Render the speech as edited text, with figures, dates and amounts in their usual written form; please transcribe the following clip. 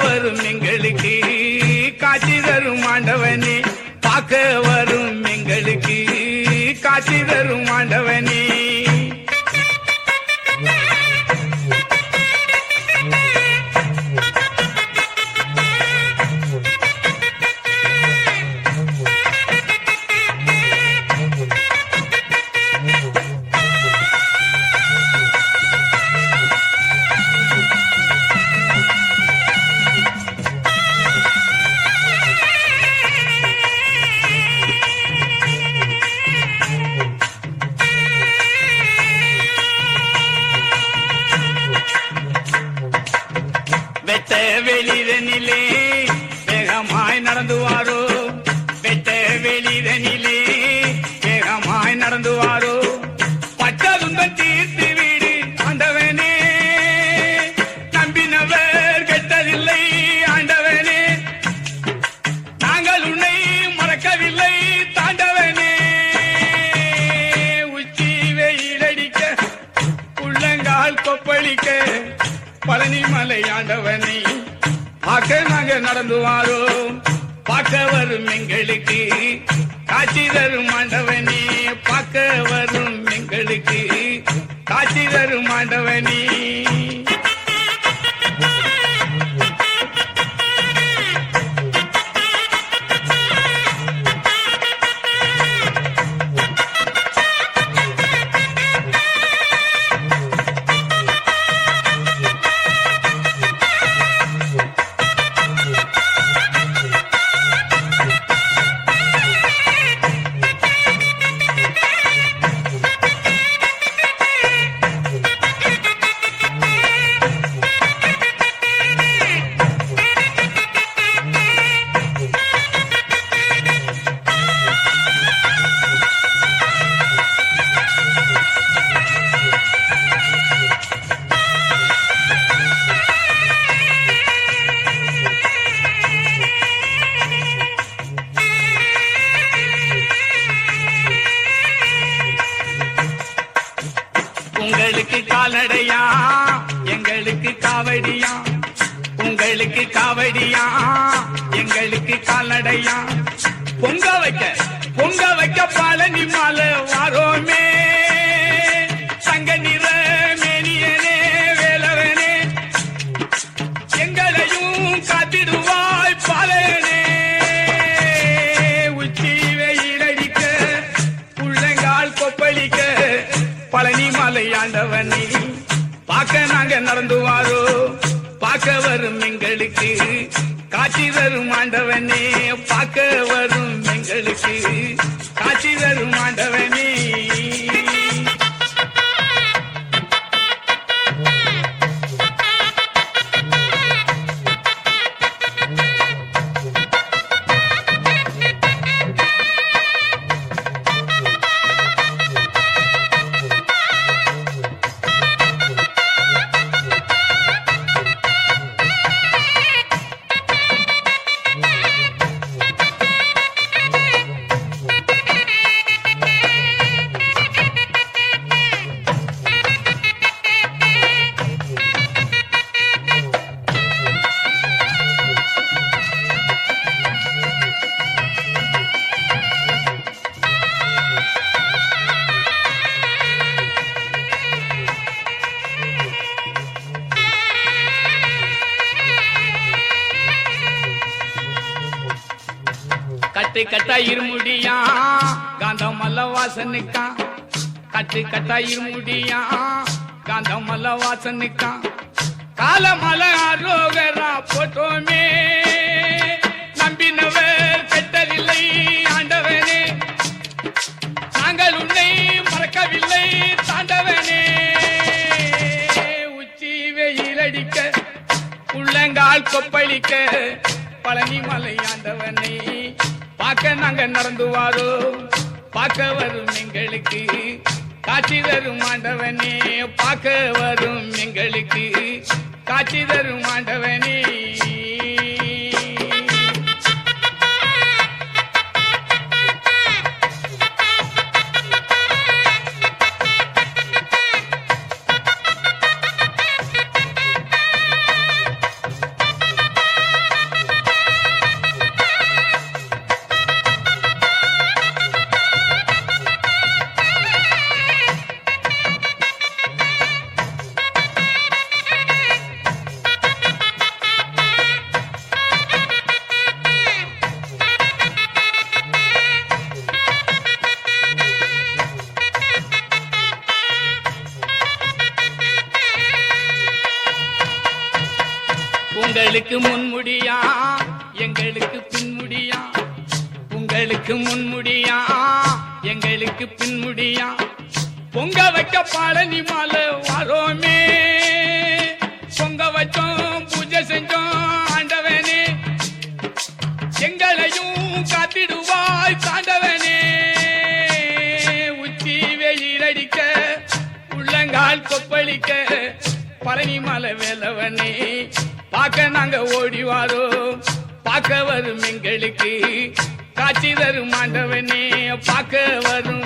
வரும் எங்களுக்கு காட்சி தரும் ஆண்டவனே, பார்க்க வரும் எங்களுக்கு காட்சி தரும் ஆண்டவனே. வெட்ட வெளிதனிலே வேகமாய் நடந்து வாரோ, வெட்ட வெளிதனிலே வேகமாய் நடந்து வாரோ, பட்ட துன்பம் தீர்த்து வீடு ஆண்டவனே, நம்பினவர் கெட்டதில்லை ஆண்டவனே, நாங்கள் உன்னை மறக்கவில்லை தாண்டவனே. உச்சி வெயிலடிக்க உள்ளங்கால் கொப்பளிக்க பழனி மலை ஆண்டவனை பார்க்க நாங்க நடந்து வாரோம், பார்க்க வரும் எங்களுக்கு காட்சி தரும் ஆண்டவனே, பார்க்க வரும் எங்களுக்கு காட்சி தரும் ஆண்டவனே. உங்களுக்கு கால்நடையா எங்களுக்கு காவடியா, உங்களுக்கு காவடியா எங்களுக்கு கால்நடையா, பொங்க வைக்க பழனி மாலை வாரோமே, சங்க நிற மேனியனே வேலவனே, எங்களையும் காத்திடுவாய் பாலனே. உச்சி வெயிலடிக்க உள்ளங்கால் கொப்பளிக்க பழனி மலை ஆண்டவனே, பார்க்க நாங்க நடந்து வாரோ, பார்க்க வரும் எங்களுக்கு காட்சி தரும் ஆண்டவனே, பார்க்க வரும் எங்களுக்கு காட்சி தரும் ஆண்டவனே. கட்டு கட்டா இருமுடியா காந்தம் மல்ல வாசனுக்கா, கட்டு கட்டா இருமுடியா காந்தம் மல்ல வாசனுக்கா, காலமல ஆரோகரா போட்டோமே, நம்பினவர் கெட்டதில்லை ஆண்டவனே, நாங்கள் உன்னை மறக்கவில்லை தாண்டவனே. உச்சி வெயிலடிக்க உள்ளங்கால் கொப்பளிக்க பழனி மலை ஆண்டவனை பார்க்க நாங்க நடந்து வாரோ, பார்க்க வரும் எங்களுக்கு காட்சி தரும் ஆண்டவனே, பார்க்க வரும் எங்களுக்கு காட்சி தரும் ஆண்டவனே. உங்களுக்கு முன்முடியா எங்களுக்கு பின்முடியா உங்களுக்கு முன்முடியா எங்களுக்கு பின்முடியா பொங்க வைக்க பழனி மலை வரோமே பொங்க வச்சோம் பூஜை செஞ்சோம் ஆண்டவனே எங்களையும் காத்திடுவாய் தாண்டவனே உச்சி வெயிலடிக்க உள்ளங்கால் கொப்பளிக்க பழனி மலை வேலவனே பார்க்க நாங்க ஓடி வாரோம் பார்க்க வரும் எங்களுக்கு காட்சி தரும் ஆண்டவனே பார்க்க வரும்